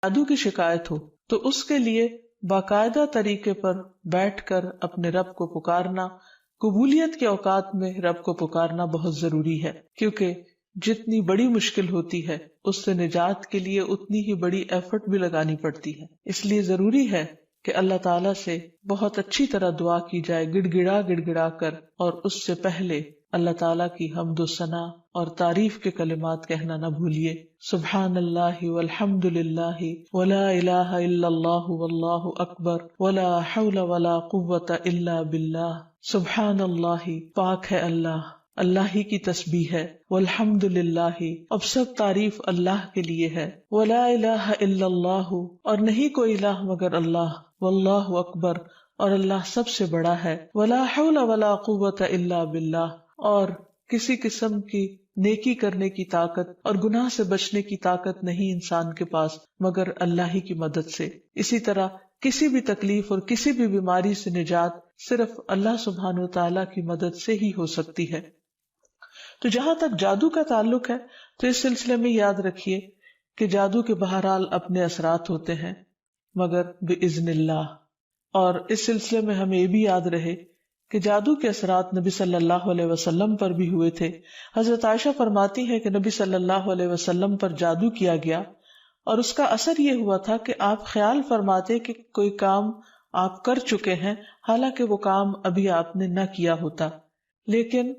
جادو کی شکایت ہو تو اس کے لیے باقاعدہ طریقے پر بیٹھ کر اپنے رب کو پکارنا، قبولیت کے اوقات میں رب کو پکارنا بہت ضروری ہے، کیونکہ جتنی بڑی مشکل ہوتی ہے اس سے نجات کے لیے اتنی ہی بڑی ایفرٹ بھی لگانی پڑتی ہے۔ اس لیے ضروری ہے کہ اللہ تعالیٰ سے بہت اچھی طرح دعا کی جائے، گڑ گڑا کر، اور اس سے پہلے اللہ تعالیٰ کی حمد و ثنا اور تعریف کے کلمات کہنا نہ بھولیے۔ سبحان اللہ والحمد للہ ولا الہ الا اللہ واللہ اکبر ولا حول ولا قوۃ الا باللہ۔ سبحان اللہ، پاک ہے اللہ، اللہ ہی کی تسبیح ہے، والحمد للہ، اب سب تعریف اللہ کے لیے ہے، ولا الہ الا اللہ، اور نہیں کوئی الہ مگر اللہ، واللہ اکبر، اور اللہ سب سے بڑا ہے، ولا حول ولا قوۃ الا باللہ، اور کسی قسم کی نیکی کرنے کی طاقت اور گناہ سے بچنے کی طاقت نہیں انسان کے پاس مگر اللہ ہی کی مدد سے۔ اسی طرح کسی بھی تکلیف اور کسی بھی بیماری سے نجات صرف اللہ سبحانہ و تعالیٰ کی مدد سے ہی ہو سکتی ہے۔ تو جہاں تک جادو کا تعلق ہے تو اس سلسلے میں یاد رکھیے کہ جادو کے بہرحال اپنے اثرات ہوتے ہیں مگر بإذن اللہ، اور اس سلسلے میں ہمیں یہ بھی یاد رہے کہ جادو کے اثرات نبی صلی اللہ علیہ وسلم پر بھی ہوئے تھے۔ حضرت عائشہ فرماتی ہے کہ نبی صلی اللہ علیہ وسلم پر جادو کیا گیا اور اس کا اثر یہ ہوا تھا کہ آپ خیال فرماتے کہ کوئی کام آپ کر چکے ہیں حالانکہ وہ کام ابھی آپ نے نہ کیا ہوتا، لیکن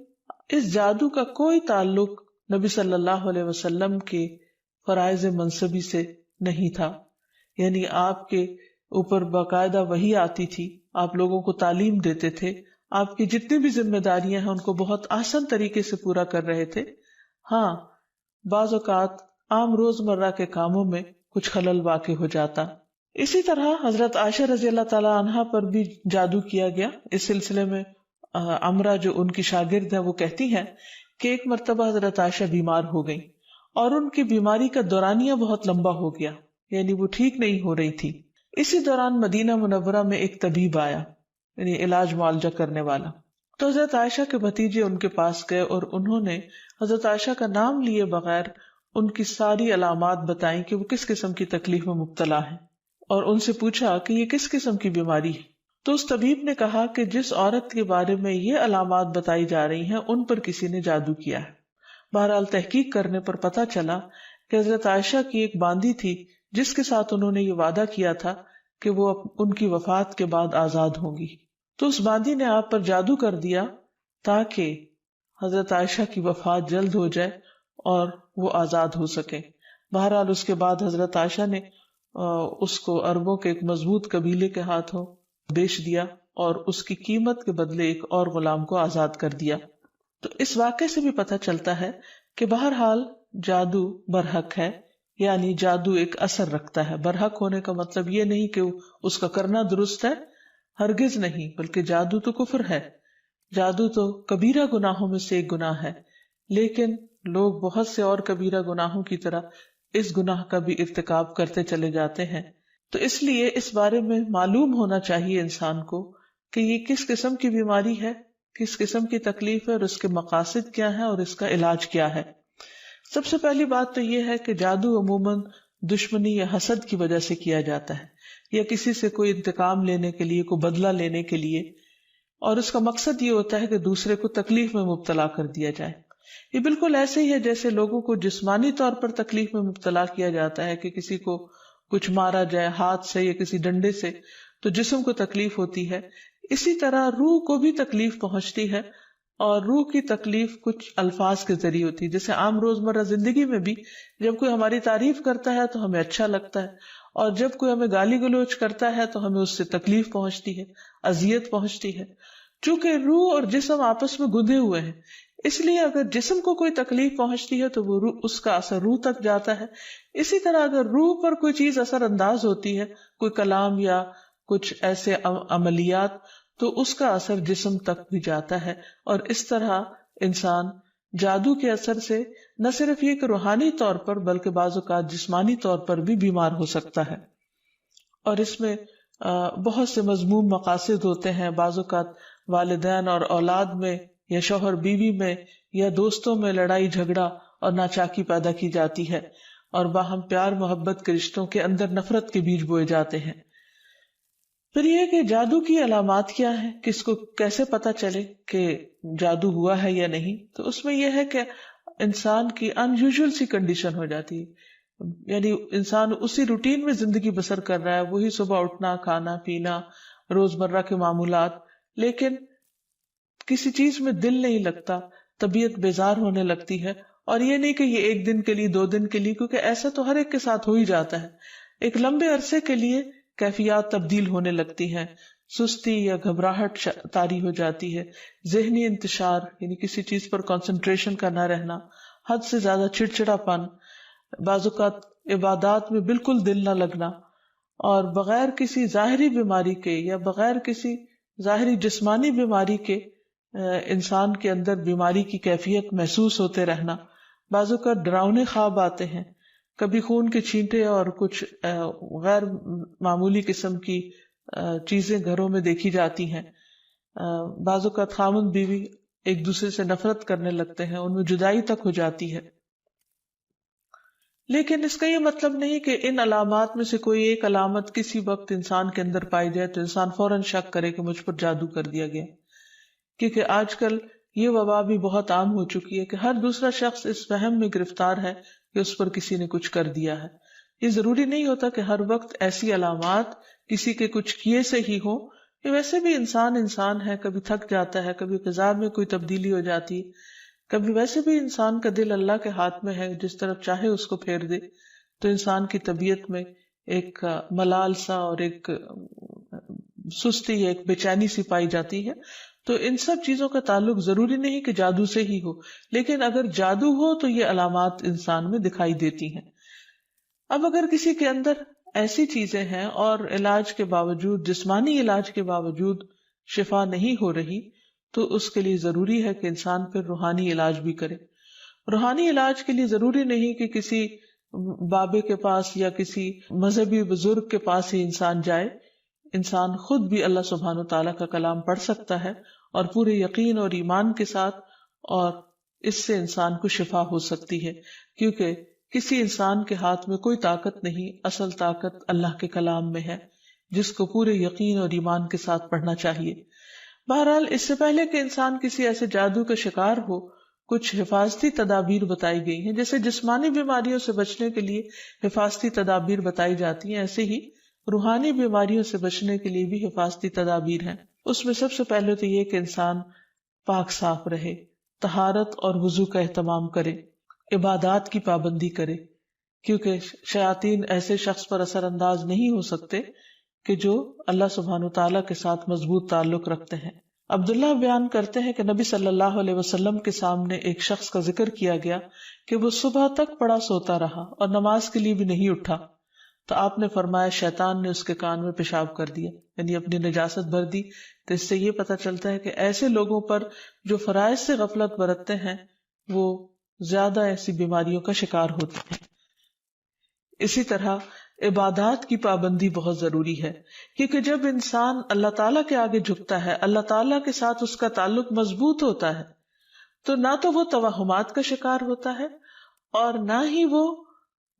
اس جادو کا کوئی تعلق نبی صلی اللہ علیہ وسلم کے فرائض منصبی سے نہیں تھا، یعنی آپ کے اوپر باقاعدہ وحی آتی تھی، آپ لوگوں کو تعلیم دیتے تھے، آپ کی جتنی بھی ذمہ داریاں ہیں ان کو بہت آسان طریقے سے پورا کر رہے تھے۔ ہاں، بعض اوقات عام روزمرہ کے کاموں میں کچھ خلل واقع ہو جاتا۔ اسی طرح حضرت عائشہ رضی اللہ تعالی عنہا پر بھی جادو کیا گیا۔ اس سلسلے میں عمرہ جو ان کی شاگرد ہے وہ کہتی ہیں کہ ایک مرتبہ حضرت عائشہ بیمار ہو گئی اور ان کی بیماری کا دورانیہ بہت لمبا ہو گیا، یعنی وہ ٹھیک نہیں ہو رہی تھی۔ اسی دوران مدینہ منورہ میں ایک طبیب آیا، یعنی علاج معالجہ کرنے والا، تو حضرت عائشہ کے بھتیجے ان کے پاس گئے اور انہوں نے حضرت عائشہ کا نام لیے بغیر ان کی ساری علامات بتائیں کہ وہ کس قسم کی تکلیف میں مبتلا ہیں، اور ان سے پوچھا کہ یہ کس قسم کی بیماری ہے۔ تو اس طبیب نے کہا کہ جس عورت کے بارے میں یہ علامات بتائی جا رہی ہیں ان پر کسی نے جادو کیا ہے۔ بہرحال تحقیق کرنے پر پتہ چلا کہ حضرت عائشہ کی ایک باندی تھی جس کے ساتھ انہوں نے یہ وعدہ کیا تھا کہ وہ ان کی وفات کے بعد آزاد ہوں گی، تو اس باندی نے آپ پر جادو کر دیا تاکہ حضرت عائشہ کی وفات جلد ہو جائے اور وہ آزاد ہو سکے۔ بہرحال اس کے بعد حضرت عائشہ نے اس کو عربوں کے ایک مضبوط قبیلے کے ہاتھوں بیچ دیا اور اس کی قیمت کے بدلے ایک اور غلام کو آزاد کر دیا۔ تو اس واقعے سے بھی پتہ چلتا ہے کہ بہرحال جادو برحق ہے، یعنی جادو ایک اثر رکھتا ہے۔ برحق ہونے کا مطلب یہ نہیں کہ اس کا کرنا درست ہے، ہرگز نہیں، بلکہ جادو تو کفر ہے، جادو تو کبیرہ گناہوں میں سے ایک گناہ ہے، لیکن لوگ بہت سے اور کبیرہ گناہوں کی طرح اس گناہ کا بھی ارتکاب کرتے چلے جاتے ہیں۔ تو اس لیے اس بارے میں معلوم ہونا چاہیے انسان کو کہ یہ کس قسم کی بیماری ہے، کس قسم کی تکلیف ہے، اور اس کے مقاصد کیا ہیں اور اس کا علاج کیا ہے۔ سب سے پہلی بات تو یہ ہے کہ جادو عموماً دشمنی یا حسد کی وجہ سے کیا جاتا ہے، یا کسی سے کوئی انتقام لینے کے لیے، کوئی بدلہ لینے کے لیے، اور اس کا مقصد یہ ہوتا ہے کہ دوسرے کو تکلیف میں مبتلا کر دیا جائے۔ یہ بالکل ایسے ہی ہے جیسے لوگوں کو جسمانی طور پر تکلیف میں مبتلا کیا جاتا ہے کہ کسی کو کچھ مارا جائے ہاتھ سے یا کسی ڈنڈے سے تو جسم کو تکلیف ہوتی ہے، اسی طرح روح کو بھی تکلیف پہنچتی ہے، اور روح کی تکلیف کچھ الفاظ کے ذریعے ہوتی ہے۔ جیسے عام روزمرہ زندگی میں بھی جب کوئی ہماری تعریف کرتا ہے تو ہمیں اچھا لگتا ہے، اور جب کوئی ہمیں گالی گلوچ کرتا ہے تو ہمیں اس سے تکلیف پہنچتی ہے، اذیت پہنچتی ہے۔ چونکہ روح اور جسم آپس میں گندے ہوئے ہیں، اس لیے اگر جسم کو کوئی تکلیف پہنچتی ہے تو وہ اس کا اثر روح تک جاتا ہے۔ اسی طرح اگر روح پر کوئی چیز اثر انداز ہوتی ہے، کوئی کلام یا کچھ ایسے عملیات، تو اس کا اثر جسم تک بھی جاتا ہے، اور اس طرح انسان جادو کے اثر سے نہ صرف یہ کہ روحانی طور پر بلکہ بعض اوقات جسمانی طور پر بھی بیمار ہو سکتا ہے۔ اور اس میں بہت سے مذموم مقاصد ہوتے ہیں، بعض اوقات والدین اور اولاد میں یا شوہر بیوی میں یا دوستوں میں لڑائی جھگڑا اور ناچاکی پیدا کی جاتی ہے، اور باہم پیار محبت کے رشتوں کے اندر نفرت کے بیج بوئے جاتے ہیں۔ پھر یہ کہ جادو کی علامات کیا ہیں، کس کو کیسے پتا چلے کہ جادو ہوا ہے یا نہیں، تو اس میں یہ ہے کہ انسان کی ان یوزول سی کنڈیشن ہو جاتی ہے، یعنی انسان اسی روٹین میں زندگی بسر کر رہا ہے، وہی صبح اٹھنا، کھانا پینا، روزمرہ کے معمولات، لیکن کسی چیز میں دل نہیں لگتا، طبیعت بیزار ہونے لگتی ہے۔ اور یہ نہیں کہ یہ ایک دن کے لیے، 2 دن کے لیے، کیونکہ ایسا تو ہر ایک کے ساتھ ہو ہی جاتا ہے، ایک لمبے عرصے کے لیے کیفیات تبدیل ہونے لگتی ہیں، سستی یا گھبراہٹ طاری ہو جاتی ہے، ذہنی انتشار یعنی کسی چیز پر کنسنٹریشن کا نہ رہنا، حد سے زیادہ چڑچڑا پن، بعض اوقات عبادات میں بالکل دل نہ لگنا، اور بغیر کسی ظاہری بیماری کے یا بغیر کسی ظاہری جسمانی بیماری کے انسان کے اندر بیماری کی کیفیت محسوس ہوتے رہنا، بعض اوقات ڈراؤنے خواب آتے ہیں، کبھی خون کے چھینٹے اور کچھ غیر معمولی قسم کی چیزیں گھروں میں دیکھی جاتی ہیں، بعض اوقات خاوند بیوی ایک دوسرے سے نفرت کرنے لگتے ہیں، ان میں جدائی تک ہو جاتی ہے۔ لیکن اس کا یہ مطلب نہیں کہ ان علامات میں سے کوئی ایک علامت کسی وقت انسان کے اندر پائی جائے تو انسان فوراً شک کرے کہ مجھ پر جادو کر دیا گیا، کیونکہ آج کل یہ وبا بھی بہت عام ہو چکی ہے کہ ہر دوسرا شخص اس وہم میں گرفتار ہے کہ اس پر کسی نے کچھ کر دیا ہے۔ یہ ضروری نہیں ہوتا کہ ہر وقت ایسی علامات کسی کے کچھ کیے سے ہی ہوں، کہ ویسے بھی انسان ہے، کبھی تھک جاتا ہے، کبھی غذا میں کوئی تبدیلی ہو جاتی، کبھی ویسے بھی انسان کا دل اللہ کے ہاتھ میں ہے، جس طرف چاہے اس کو پھیر دے، تو انسان کی طبیعت میں ایک ملال سا اور ایک سستی، ایک بے چینی سی پائی جاتی ہے۔ تو ان سب چیزوں کا تعلق ضروری نہیں کہ جادو سے ہی ہو، لیکن اگر جادو ہو تو یہ علامات انسان میں دکھائی دیتی ہیں۔ اب اگر کسی کے اندر ایسی چیزیں ہیں اور علاج کے باوجود، جسمانی علاج کے باوجود شفا نہیں ہو رہی، تو اس کے لیے ضروری ہے کہ انسان پھر روحانی علاج بھی کرے۔ روحانی علاج کے لیے ضروری نہیں کہ کسی بابے کے پاس یا کسی مذہبی بزرگ کے پاس ہی انسان جائے، انسان خود بھی اللہ سبحانہ وتعالیٰ کا کلام پڑھ سکتا ہے اور پورے یقین اور ایمان کے ساتھ، اور اس سے انسان کو شفا ہو سکتی ہے، کیونکہ کسی انسان کے ہاتھ میں کوئی طاقت نہیں، اصل طاقت اللہ کے کلام میں ہے، جس کو پورے یقین اور ایمان کے ساتھ پڑھنا چاہیے۔ بہرحال اس سے پہلے کہ انسان کسی ایسے جادو کا شکار ہو، کچھ حفاظتی تدابیر بتائی گئی ہیں، جیسے جسمانی بیماریوں سے بچنے کے لیے حفاظتی تدابیر بتائی جاتی ہیں، ایسے ہی روحانی بیماریوں سے بچنے کے لیے بھی حفاظتی تدابیر ہیں۔ اس میں سب سے پہلے تو یہ کہ انسان پاک صاف رہے، طہارت اور وضو کا اہتمام کرے، عبادات کی پابندی کرے، کیونکہ شیاطین ایسے شخص پر اثر انداز نہیں ہو سکتے کہ جو اللہ سبحانہ تعالیٰ کے ساتھ مضبوط تعلق رکھتے ہیں۔ عبداللہ بیان کرتے ہیں کہ نبی صلی اللہ علیہ وسلم کے سامنے ایک شخص کا ذکر کیا گیا کہ وہ صبح تک پڑا سوتا رہا اور نماز کے لیے بھی نہیں اٹھا، تو آپ نے فرمایا شیطان نے اس کے کان میں پیشاب کر دیا، یعنی اپنی نجاست بھر دی۔ تو اس سے یہ پتہ چلتا ہے کہ ایسے لوگوں پر جو فرائض سے غفلت برتتے ہیں وہ زیادہ ایسی بیماریوں کا شکار ہوتے ہیں۔ اسی طرح عبادات کی پابندی بہت ضروری ہے، کیونکہ جب انسان اللہ تعالیٰ کے آگے جھکتا ہے، اللہ تعالیٰ کے ساتھ اس کا تعلق مضبوط ہوتا ہے، تو نہ تو وہ توہمات کا شکار ہوتا ہے اور نہ ہی وہ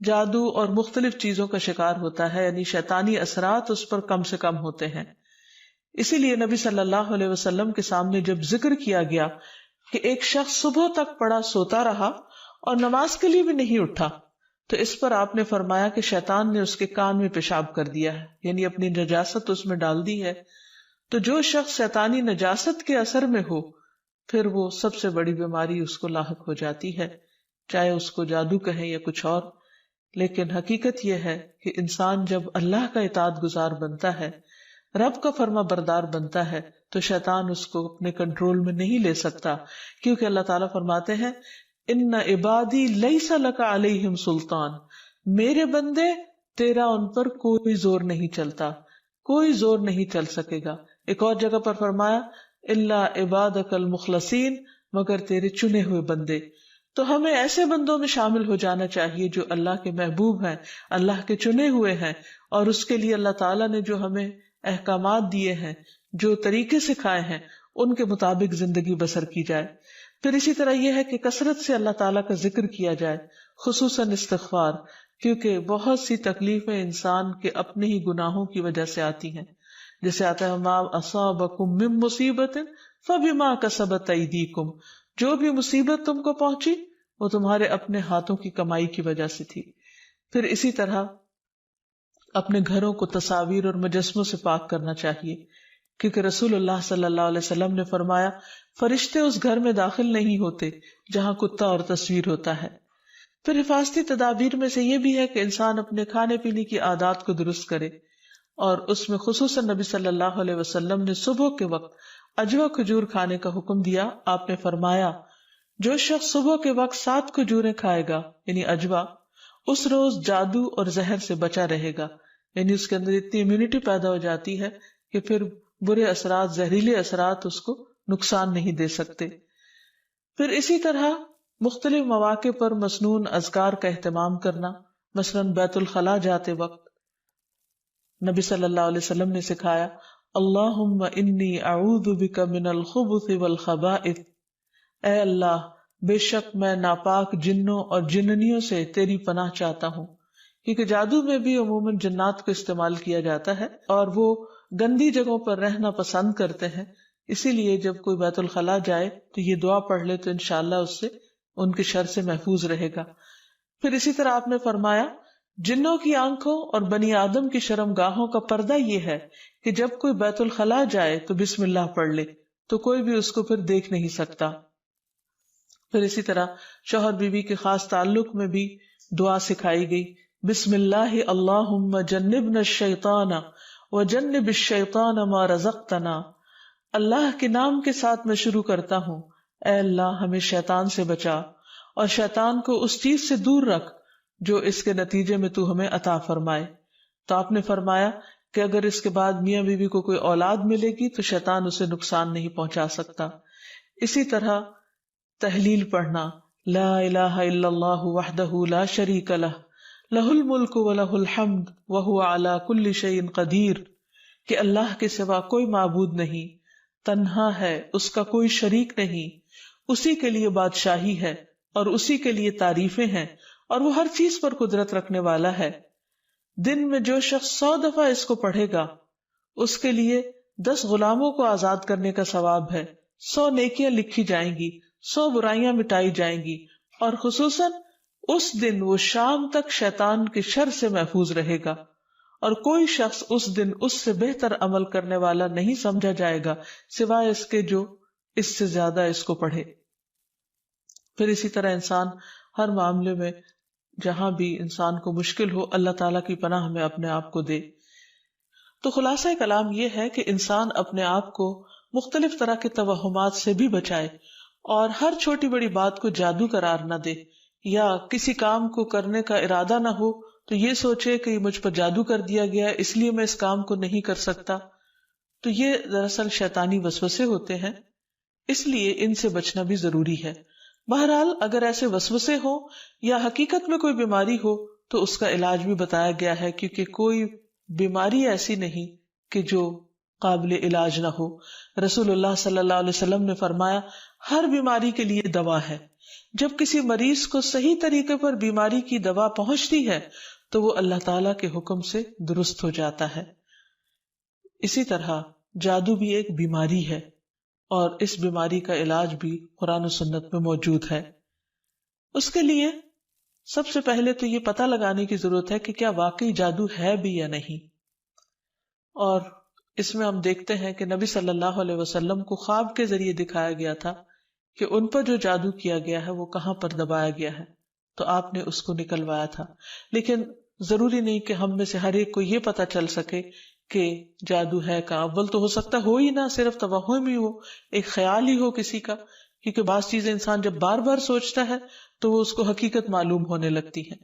جادو اور مختلف چیزوں کا شکار ہوتا ہے، یعنی شیطانی اثرات اس پر کم سے کم ہوتے ہیں۔ اسی لیے نبی صلی اللہ علیہ وسلم کے سامنے جب ذکر کیا گیا کہ ایک شخص صبح تک پڑا سوتا رہا اور نماز کے لیے بھی نہیں اٹھا، تو اس پر آپ نے فرمایا کہ شیطان نے اس کے کان میں پیشاب کر دیا ہے، یعنی اپنی نجاست اس میں ڈال دی ہے۔ تو جو شخص شیطانی نجاست کے اثر میں ہو، پھر وہ سب سے بڑی بیماری اس کو لاحق ہو جاتی ہے، چاہے اس کو جادو کہیں یا کچھ اور۔ لیکن حقیقت یہ ہے کہ انسان جب اللہ کا اطاعت گزار بنتا ہے، رب کا فرما بردار بنتا ہے، تو شیطان اس کو اپنے کنٹرول میں نہیں لے سکتا، کیونکہ اللہ تعالیٰ فرماتے ہیں ان عبادی لیس لک علیہم سلطان، میرے بندے تیرا ان پر کوئی زور نہیں چلتا، کوئی زور نہیں چل سکے گا۔ ایک اور جگہ پر فرمایا الا عبادک المخلصین، مگر تیرے چنے ہوئے بندے۔ تو ہمیں ایسے بندوں میں شامل ہو جانا چاہیے جو اللہ کے محبوب ہیں، اللہ کے چنے ہوئے ہیں، اور اس کے لیے اللہ تعالیٰ نے جو ہمیں احکامات دیے ہیں، جو طریقے سکھائے ہیں، ان کے مطابق زندگی بسر کی جائے۔ پھر اسی طرح یہ ہے کہ کثرت سے اللہ تعالیٰ کا ذکر کیا جائے، خصوصاً استغفار، کیونکہ بہت سی تکلیفیں انسان کے اپنے ہی گناہوں کی وجہ سے آتی ہیں. جیسے آتا ہے ما اصابکم من مصیبت فبما کسبت ایدیکم، جو بھی مصیبت تم کو پہنچی وہ تمہارے اپنے ہاتھوں کی کمائی کی وجہ سے تھی. پھر اسی طرح اپنے گھروں کو تصاویر اور مجسموں سے پاک کرنا چاہیے، کیونکہ رسول اللہ صلی اللہ علیہ وسلم نے فرمایا فرشتے اس گھر میں داخل نہیں ہوتے جہاں کتا اور تصویر ہوتا ہے. پھر حفاظتی تدابیر میں سے یہ بھی ہے کہ انسان اپنے کھانے پینے کی عادات کو درست کرے، اور اس میں خصوصاً نبی صلی اللہ علیہ وسلم نے صبح کے وقت اجوا کھجور کھانے کا حکم دیا. آپ نے فرمایا جو شخص صبح کے وقت 7 کھجوریں کھائے گا یعنی اجوا، اس روز جادو اور زہر سے بچا رہے گا. یعنی اس کے اندر اتنی امیونٹی پیدا ہو جاتی ہے کہ پھر برے اثرات، زہریلے اثرات اس کو نقصان نہیں دے سکتے. پھر اسی طرح مختلف مواقع پر مسنون اذکار کا اہتمام کرنا، مثلاً بیت الخلاء جاتے وقت نبی صلی اللہ علیہ وسلم نے سکھایا اللہم انی اعوذ بک من الخبث والخبائث، اے اللہ بے شک میں ناپاک جنوں اور جننیوں سے تیری پناہ چاہتا ہوں. کیونکہ جادو میں بھی عموماً جنات کو استعمال کیا جاتا ہے اور وہ گندی جگہوں پر رہنا پسند کرتے ہیں، اسی لیے جب کوئی بیت الخلاء جائے تو یہ دعا پڑھ لے تو انشاءاللہ اس سے ان کے شر سے محفوظ رہے گا. پھر اسی طرح آپ نے فرمایا جنوں کی آنکھوں اور بنی آدم کی شرم گاہوں کا پردہ یہ ہے کہ جب کوئی بیت الخلاء جائے تو بسم اللہ پڑھ لے تو کوئی بھی اس کو پھر دیکھ نہیں سکتا. پھر اسی طرح شوہر بیوی کے خاص تعلق میں بھی دعا سکھائی گئی، بسم اللہ اللہم جنبنا الشیطان وجنب الشیطان ما رزقتنا. اللہ کے نام کے ساتھ میں شروع کرتا ہوں، اے اللہ ہمیں شیطان سے بچا اور شیطان کو اس چیز سے دور رکھ جو اس کے نتیجے میں تو ہمیں عطا فرمائے. تو آپ نے فرمایا کہ اگر اس کے بعد میاں بیوی کو کوئی اولاد ملے گی تو شیطان اسے نقصان نہیں پہنچا سکتا. اسی طرح تحلیل پڑھنا، لا الہ الا اللہ وحدہ لا شریک لہ لہ الملک ولہ الحمد وہو علی کل شیء قدیر، کہ اللہ کے سوا کوئی معبود نہیں، تنہا ہے، اس کا کوئی شریک نہیں، اسی کے لیے بادشاہی ہے اور اسی کے لیے تعریفیں ہیں اور وہ ہر چیز پر قدرت رکھنے والا ہے. دن میں جو شخص 100 دفعہ اس کو پڑھے گا اس کے لیے 10 غلاموں کو آزاد کرنے کا ثواب ہے، 100 نیکیاں لکھی جائیں گی، 100 برائیاں مٹائی جائیں گی، اور خصوصاً اس دن وہ شام تک شیطان کے شر سے محفوظ رہے گا اور کوئی شخص اس دن اس سے بہتر عمل کرنے والا نہیں سمجھا جائے گا سوائے اس کے جو اس سے زیادہ اس کو پڑھے. پھر اسی طرح انسان ہر معاملے میں جہاں بھی انسان کو مشکل ہو اللہ تعالیٰ کی پناہ میں اپنے آپ کو دے. تو خلاصہ کلام یہ ہے کہ انسان اپنے آپ کو مختلف طرح کے توہمات سے بھی بچائے اور ہر چھوٹی بڑی بات کو جادو قرار نہ دے، یا کسی کام کو کرنے کا ارادہ نہ ہو تو یہ سوچے کہ یہ مجھ پر جادو کر دیا گیا اس لیے میں اس کام کو نہیں کر سکتا. تو یہ دراصل شیطانی وسوسے ہوتے ہیں، اس لیے ان سے بچنا بھی ضروری ہے. بہرحال اگر ایسے وسوسے ہوں یا حقیقت میں کوئی بیماری ہو تو اس کا علاج بھی بتایا گیا ہے، کیونکہ کوئی بیماری ایسی نہیں کہ جو قابل علاج نہ ہو. رسول اللہ صلی اللہ علیہ وسلم نے فرمایا ہر بیماری کے لیے دوا ہے. جب کسی مریض کو صحیح طریقے پر بیماری کی دوا پہنچتی ہے تو وہ اللہ تعالیٰ کے حکم سے درست ہو جاتا ہے. اسی طرح جادو بھی ایک بیماری ہے اور اس بیماری کا علاج بھی قرآن و سنت میں موجود ہے. اس کے لیے سب سے پہلے تو یہ پتہ لگانے کی ضرورت ہے کہ کیا واقعی جادو ہے بھی یا نہیں. اور اس میں ہم دیکھتے ہیں کہ نبی صلی اللہ علیہ وسلم کو خواب کے ذریعے دکھایا گیا تھا کہ ان پر جو جادو کیا گیا ہے وہ کہاں پر دبایا گیا ہے، تو آپ نے اس کو نکلوایا تھا. لیکن ضروری نہیں کہ ہم میں سے ہر ایک کو یہ پتہ چل سکے کہ جادو ہے کہاں. اول تو ہو سکتا ہو ہی نہ، صرف توہم ہی ہو، ایک خیال ہی ہو کسی کا، کیونکہ بعض چیزیں انسان جب بار بار سوچتا ہے تو وہ اس کو حقیقت معلوم ہونے لگتی ہیں.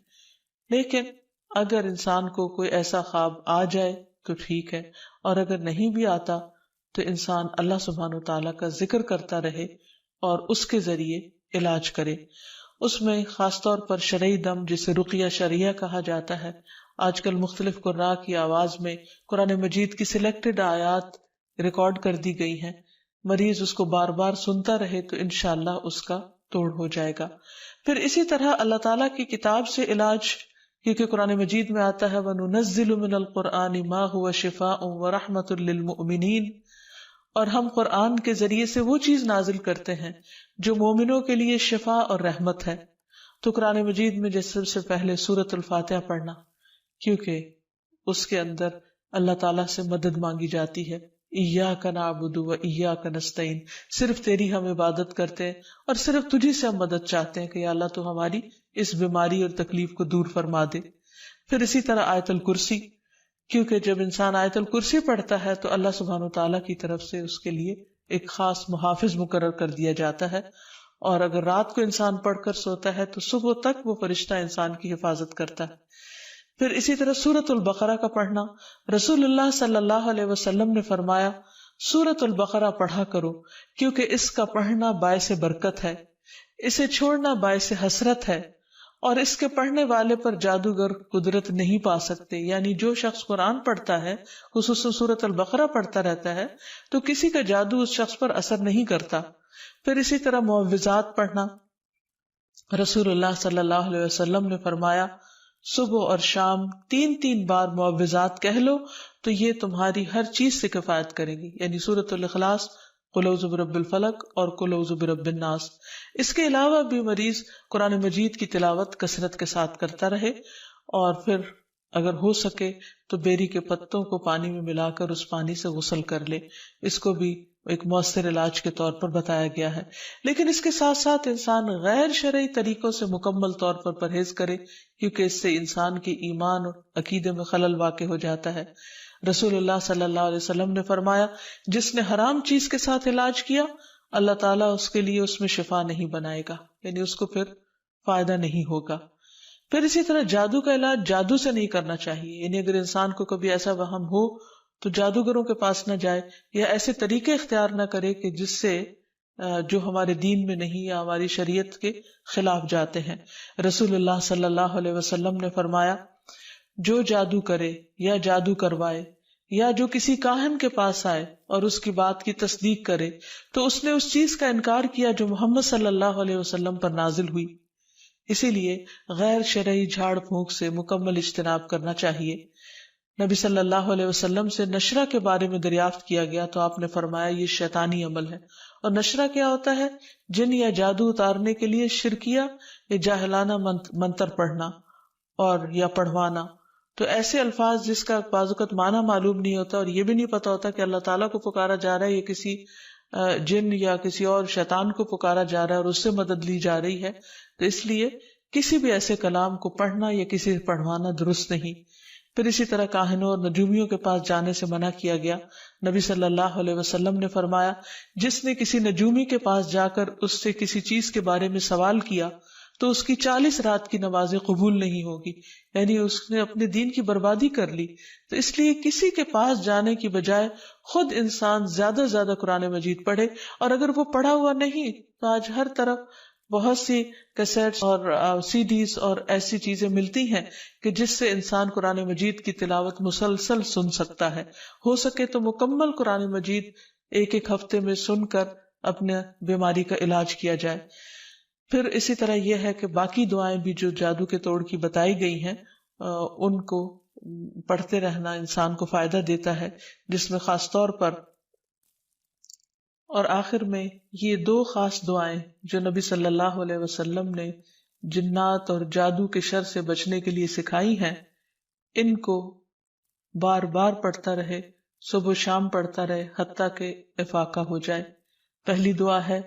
لیکن اگر انسان کو کوئی ایسا خواب آ جائے تو ٹھیک ہے، اور اگر نہیں بھی آتا تو انسان اللہ سبحانہ وتعالیٰ کا ذکر کرتا رہے اور اس کے ذریعے علاج کرے. اس میں خاص طور پر شرعی دم جسے رقیہ شرعیہ کہا جاتا ہے، آج کل مختلف قراء کی آواز میں قرآن مجید کی سلیکٹڈ آیات ریکارڈ کر دی گئی ہیں. مریض اس کو بار بار سنتا رہے تو انشاءاللہ اس کا توڑ ہو جائے گا. پھر اسی طرح اللہ تعالیٰ کی کتاب سے علاج کیونکہ قرآن مجید میں آتا ہے وَنُنَزِّلُ مِنَ الْقُرْآنِ مَا هُوَ شِفَاءٌ وَرَحْمَةٌ لِّلْمُؤْمِنِينَ، اور ہم قرآن کے ذریعے سے وہ چیز نازل کرتے ہیں جو مومنوں کے لیے شفا اور رحمت ہے۔ تو قرآن مجید میں جیسے سب سے پہلے سورۃ الفاتحہ پڑھنا، کیونکہ اس کے اندر اللہ تعالیٰ سے مدد مانگی جاتی ہے، ایاک نعبد و ایاک نستعین، صرف تیری ہم عبادت کرتے ہیں اور صرف تجھی سے ہم مدد چاہتے ہیں کہ یا اللہ تو ہماری اس بیماری اور تکلیف کو دور فرما دے۔ پھر اسی طرح آیت الکرسی، کیونکہ جب انسان آیت الکرسی پڑھتا ہے تو اللہ سبحانہ وتعالیٰ کی طرف سے اس کے لیے ایک خاص محافظ مقرر کر دیا جاتا ہے، اور اگر رات کو انسان پڑھ کر سوتا ہے تو صبح تک وہ فرشتہ انسان کی حفاظت کرتا ہے۔ پھر اسی طرح سورۃ البقرہ کا پڑھنا، رسول اللہ صلی اللہ علیہ وسلم نے فرمایا سورۃ البقرہ پڑھا کرو، کیونکہ اس کا پڑھنا باعث برکت ہے، اسے چھوڑنا باعث حسرت ہے، اور اس کے پڑھنے والے پر جادوگر قدرت نہیں پا سکتے۔ یعنی جو شخص قرآن پڑھتا ہے، خصوصاً سورۃ البقرہ پڑھتا رہتا ہے، تو کسی کا جادو اس شخص پر اثر نہیں کرتا۔ پھر اسی طرح معوذات پڑھنا، رسول اللہ صلی اللہ علیہ وسلم نے فرمایا صبح اور شام 3 بار معوذات کہہ لو تو یہ تمہاری ہر چیز سے کفایت کرے گی، یعنی سورۃ الاخلاص، قل اعوذ برب الفلق اور قل اعوذ برب الناس۔ اس کے علاوہ بھی مریض قرآن مجید کی تلاوت کثرت کے ساتھ کرتا رہے، اور پھر اگر ہو سکے تو بیری کے پتوں کو پانی میں ملا کر اس پانی سے غسل کر لے، اس کو بھی ایک مؤثر علاج کے طور پر بتایا گیا ہے۔ لیکن اس کے ساتھ ساتھ انسان غیر شرعی طریقوں سے مکمل طور پر پرہیز کرے، کیونکہ اس سے انسان کے ایمان اور عقیدے میں خلل واقع ہو جاتا ہے۔ رسول اللہ صلی اللہ علیہ وسلم نے فرمایا جس نے حرام چیز کے ساتھ علاج کیا، اللہ تعالیٰ اس کے لیے اس میں شفا نہیں بنائے گا، یعنی اس کو پھر فائدہ نہیں ہوگا۔ پھر اسی طرح جادو کا علاج جادو سے نہیں کرنا چاہیے، یعنی اگر انسان کو کبھی ایسا وہم ہو تو جادوگروں کے پاس نہ جائے، یا ایسے طریقے اختیار نہ کرے کہ جس سے جو ہمارے دین میں نہیں یا ہماری شریعت کے خلاف جاتے ہیں۔ رسول اللہ صلی اللہ علیہ وسلم نے فرمایا جو جادو کرے یا جادو کروائے یا جو کسی کاہن کے پاس آئے اور اس کی بات کی تصدیق کرے تو اس نے اس چیز کا انکار کیا جو محمد صلی اللہ علیہ وسلم پر نازل ہوئی۔ اسی لیے غیر شرعی جھاڑ پھونک سے مکمل اجتناب کرنا چاہیے۔ نبی صلی اللہ علیہ وسلم سے نشرہ کے بارے میں دریافت کیا گیا تو آپ نے فرمایا یہ شیطانی عمل ہے۔ اور نشرہ کیا ہوتا ہے؟ جن یا جادو اتارنے کے لیے شرکیہ یا جاہلانہ منتر پڑھنا اور یا پڑھوانا۔ تو ایسے الفاظ جس کا بعض اوقات معنی معلوم نہیں ہوتا اور یہ بھی نہیں پتا ہوتا کہ اللہ تعالیٰ کو پکارا جا رہا ہے یا کسی جن یا کسی اور شیطان کو پکارا جا رہا ہے اور اس سے مدد لی جا رہی ہے، تو اس لیے کسی بھی ایسے کلام کو پڑھنا یا کسی سے پڑھوانا درست نہیں۔ پھر اسی طرح کاہنوں اور نجومیوں کے پاس جانے سے منع کیا گیا۔ نبی صلی اللہ علیہ وسلم نے فرمایا جس نے کسی نجومی کے پاس جا کر اس سے کسی چیز کے بارے میں سوال کیا تو اس کی 40 رات کی نمازیں قبول نہیں ہوگی، یعنی اس نے اپنے دین کی بربادی کر لی۔ تو اس لیے کسی کے پاس جانے کی بجائے خود انسان زیادہ سے زیادہ قرآن مجید پڑھے، اور اگر وہ پڑھا ہوا نہیں تو آج ہر طرف بہت سی کیسٹس اور سی ڈیز اور ایسی چیزیں ملتی ہیں کہ جس سے انسان قرآن مجید کی تلاوت مسلسل سن سکتا ہے۔ ہو سکے تو مکمل قرآن مجید ایک ہفتے میں سن کر اپنے بیماری کا علاج کیا جائے۔ پھر اسی طرح یہ ہے کہ باقی دعائیں بھی جو جادو کے توڑ کی بتائی گئی ہیں ان کو پڑھتے رہنا انسان کو فائدہ دیتا ہے، جس میں خاص طور پر اور آخر میں یہ 2 خاص دعائیں جو نبی صلی اللہ علیہ وسلم نے جنات اور جادو کے شر سے بچنے کے لیے سکھائی ہیں، ان کو بار بار پڑھتا رہے، صبح و شام پڑھتا رہے حتیٰ کہ افاقہ ہو جائے۔ پہلی دعا ہے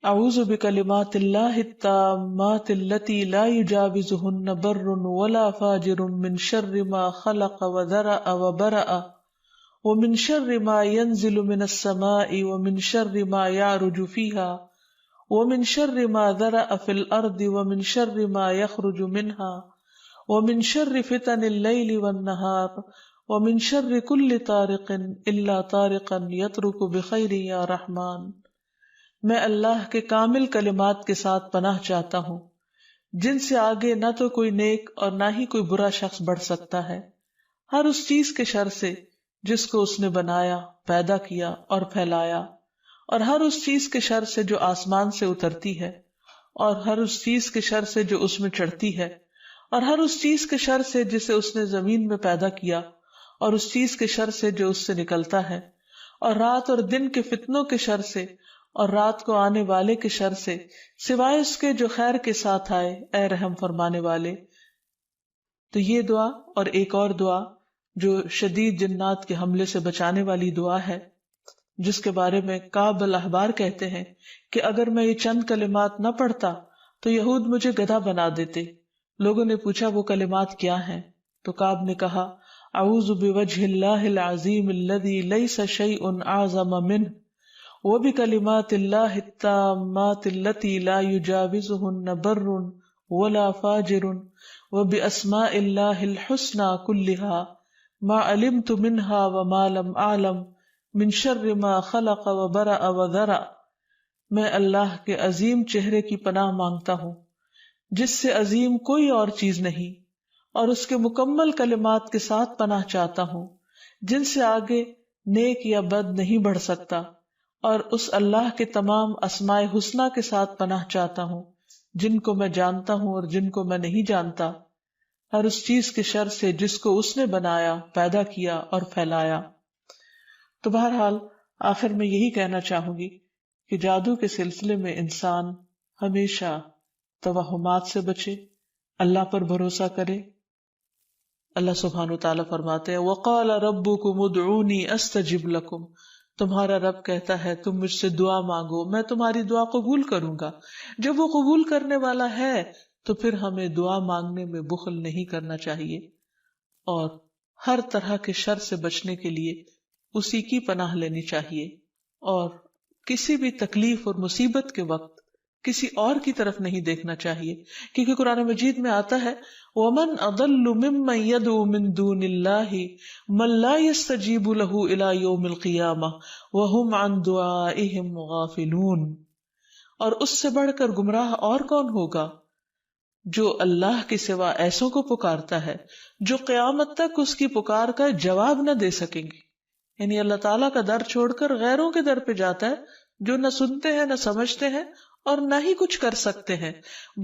اعوذ بکلمات اللہ التامات التی لا یجاوزہن بر ولا فاجر من شر ما خلق وذرأ وبرأ ومن شر ما ينزل من السماء ومن شر ما يعرج فيها ومن شر ما ذرأ في الأرض ومن شر ما يخرج منها ومن شر فتن الليل والنهار ومن شر كل طارق إلا طارقا يطرق بخير يا رحمن۔ میں اللہ کے کامل کلمات کے ساتھ پناہ چاہتا ہوں جن سے آگے نہ تو کوئی نیک اور نہ ہی کوئی برا شخص بڑھ سکتا ہے، ہر اس چیز کے شر سے جس کو اس نے بنایا، پیدا کیا اور پھیلایا، اور ہر اس چیز کے شر سے جو آسمان سے اترتی ہے، اور ہر اس چیز کے شر سے جو اس میں چڑھتی ہے، اور ہر اس چیز کے شر سے جسے اس نے زمین میں پیدا کیا، اور اس چیز کے شر سے جو اس سے نکلتا ہے، اور رات اور دن کے فتنوں کے شر سے، اور رات کو آنے والے کے شر سے، سوائے اس کے جو خیر کے ساتھ آئے، اے رحم فرمانے والے۔ تو یہ دعا اور ایک اور دعا جو شدید جنات کے حملے سے بچانے والی دعا ہے، جس کے بارے میں کعب الاحبار کہتے ہیں کہ اگر میں یہ چند کلمات نہ پڑھتا تو یہود مجھے گدھا بنا دیتے۔ لوگوں نے پوچھا وہ کلمات کیا ہیں؟ تو کعب نے کہا اعوذ بوجہ اللہ العظیم الذی لیس شیء اعظم منہ وبکلمات اللہ التامات التی لا یجاوزہن بر ولا فاجر وباسماء اللہ الحسنى كلها ما علمت منها وما لم اعلم من شر ما خلق وبرأ وذرأ۔ میں اللہ کے عظیم چہرے کی پناہ مانگتا ہوں جس سے عظیم کوئی اور چیز نہیں، اور اس کے مکمل کلمات کے ساتھ پناہ چاہتا ہوں جن سے آگے نیک یا بد نہیں بڑھ سکتا، اور اس اللہ کے تمام اسماء حسنہ کے ساتھ پناہ چاہتا ہوں جن کو میں جانتا ہوں اور جن کو میں نہیں جانتا، ہر اس چیز کے شر سے جس کو اس نے بنایا، پیدا کیا اور پھیلایا۔ تو بہرحال آخر میں یہی کہنا چاہوں گی کہ جادو کے سلسلے میں انسان ہمیشہ توہمات سے بچے، اللہ پر بھروسہ کرے۔ اللہ سبحانہ وتعالیٰ فرماتے ہیں وَقَالَ رَبُّكُمُ ادْعُونِي أَسْتَجِبْ لَكُمْ، تمہارا رب کہتا ہے تم مجھ سے دعا مانگو میں تمہاری دعا قبول کروں گا۔ جب وہ قبول کرنے والا ہے تو پھر ہمیں دعا مانگنے میں بخل نہیں کرنا چاہیے، اور ہر طرح کے شر سے بچنے کے لیے اسی کی پناہ لینی چاہیے، اور کسی بھی تکلیف اور مصیبت کے وقت کسی اور کی طرف نہیں دیکھنا چاہیے، کیونکہ قرآن مجید میں آتا ہے وَمَنْ أَضَلُّ مِمَّنْ يَدْعُو مِن دُونِ اللَّهِ مَن لَا يَسْتَجِيبُ لَهُ إِلَى يَوْمِ الْقِيَامَةِ وَهُمْ عَن دُعَائِهِمْ غَافِلُونَ۔ اور اس سے بڑھ کر گمراہ اور کون ہوگا جو اللہ کے سوا ایسوں کو پکارتا ہے جو قیامت تک اس کی پکار کا جواب نہ دے سکیں گے۔ یعنی اللہ تعالیٰ کا در چھوڑ کر غیروں کے در پہ جاتا ہے جو نہ سنتے ہیں نہ سمجھتے ہیں اور نہ ہی کچھ کر سکتے ہیں،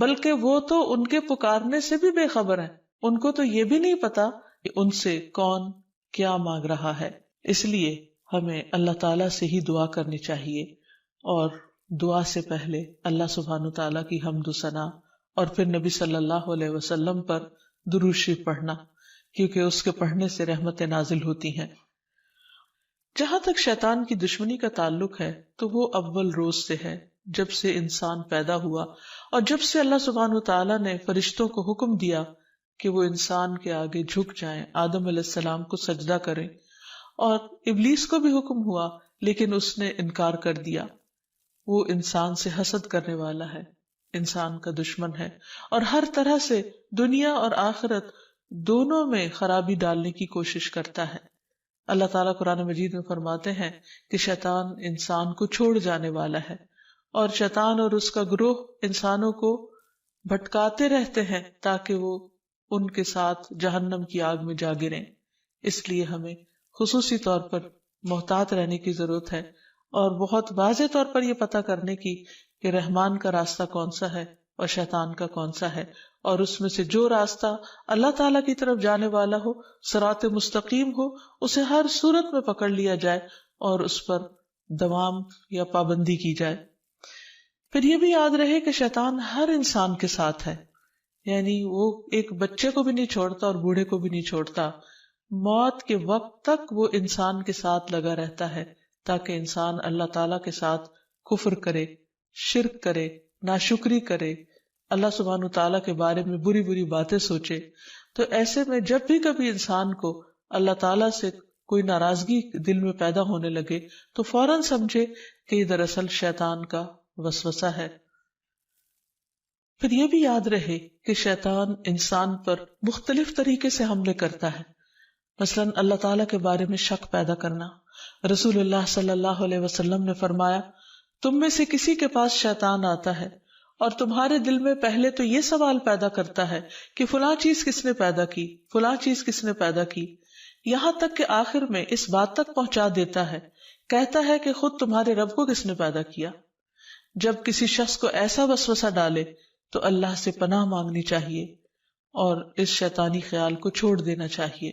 بلکہ وہ تو ان کے پکارنے سے بھی بے خبر ہیں، ان کو تو یہ بھی نہیں پتا کہ ان سے کون کیا مانگ رہا ہے۔ اس لیے ہمیں اللہ تعالیٰ سے ہی دعا کرنی چاہیے، اور دعا سے پہلے اللہ سبحانہ تعالیٰ کی حمد و ثنا اور پھر نبی صلی اللہ علیہ وسلم پر درود شریف پڑھنا، کیونکہ اس کے پڑھنے سے رحمتیں نازل ہوتی ہیں۔ جہاں تک شیطان کی دشمنی کا تعلق ہے تو وہ اول روز سے ہے، جب سے انسان پیدا ہوا، اور جب سے اللہ سبحانہ تعالیٰ نے فرشتوں کو حکم دیا کہ وہ انسان کے آگے جھک جائیں، آدم علیہ السلام کو سجدہ کریں، اور ابلیس کو بھی حکم ہوا لیکن اس نے انکار کر دیا۔ وہ انسان سے حسد کرنے والا ہے، انسان کا دشمن ہے، اور ہر طرح سے دنیا اور آخرت دونوں میں خرابی ڈالنے کی کوشش کرتا ہے۔ اللہ تعالیٰ قرآن مجید میں فرماتے ہیں کہ شیطان انسان کو چھوڑ جانے والا ہے، اور شیطان اور اس کا گروہ انسانوں کو بھٹکاتے رہتے ہیں تاکہ وہ ان کے ساتھ جہنم کی آگ میں جا گریں۔ اس لیے ہمیں خصوصی طور پر محتاط رہنے کی ضرورت ہے، اور بہت واضح طور پر یہ پتہ کرنے کی کہ رحمان کا راستہ کون سا ہے اور شیطان کا کون سا ہے، اور اس میں سے جو راستہ اللہ تعالیٰ کی طرف جانے والا ہو، صراط مستقیم ہو، اسے ہر صورت میں پکڑ لیا جائے اور اس پر دوام یا پابندی کی جائے۔ پھر یہ بھی یاد رہے کہ شیطان ہر انسان کے ساتھ ہے، یعنی وہ ایک بچے کو بھی نہیں چھوڑتا اور بوڑھے کو بھی نہیں چھوڑتا، موت کے وقت تک وہ انسان کے ساتھ لگا رہتا ہے تاکہ انسان اللہ تعالیٰ کے ساتھ کفر کرے، شرک کرے، ناشکری کرے، اللہ سبحانہ تعالیٰ کے بارے میں بری بری باتیں سوچے۔ تو ایسے میں جب بھی کبھی انسان کو اللہ تعالیٰ سے کوئی ناراضگی دل میں پیدا ہونے لگے تو فوراً سمجھے کہ یہ دراصل شیطان کا وسوسہ ہے۔ پھر یہ بھی یاد رہے کہ شیطان انسان پر مختلف طریقے سے حملے کرتا ہے، مثلاً اللہ تعالیٰ کے بارے میں شک پیدا کرنا۔ رسول اللہ صلی اللہ علیہ وسلم نے فرمایا، تم میں سے کسی کے پاس شیطان آتا ہے اور تمہارے دل میں پہلے تو یہ سوال پیدا کرتا ہے کہ فلاں چیز کس نے پیدا کی، فلاں چیز کس نے پیدا کی، یہاں تک کہ آخر میں اس بات تک پہنچا دیتا ہے، کہتا ہے کہ خود تمہارے رب کو کس نے پیدا کیا۔ جب کسی شخص کو ایسا وسوسہ ڈالے تو اللہ سے پناہ مانگنی چاہیے، اور اس شیطانی خیال کو چھوڑ دینا چاہیے۔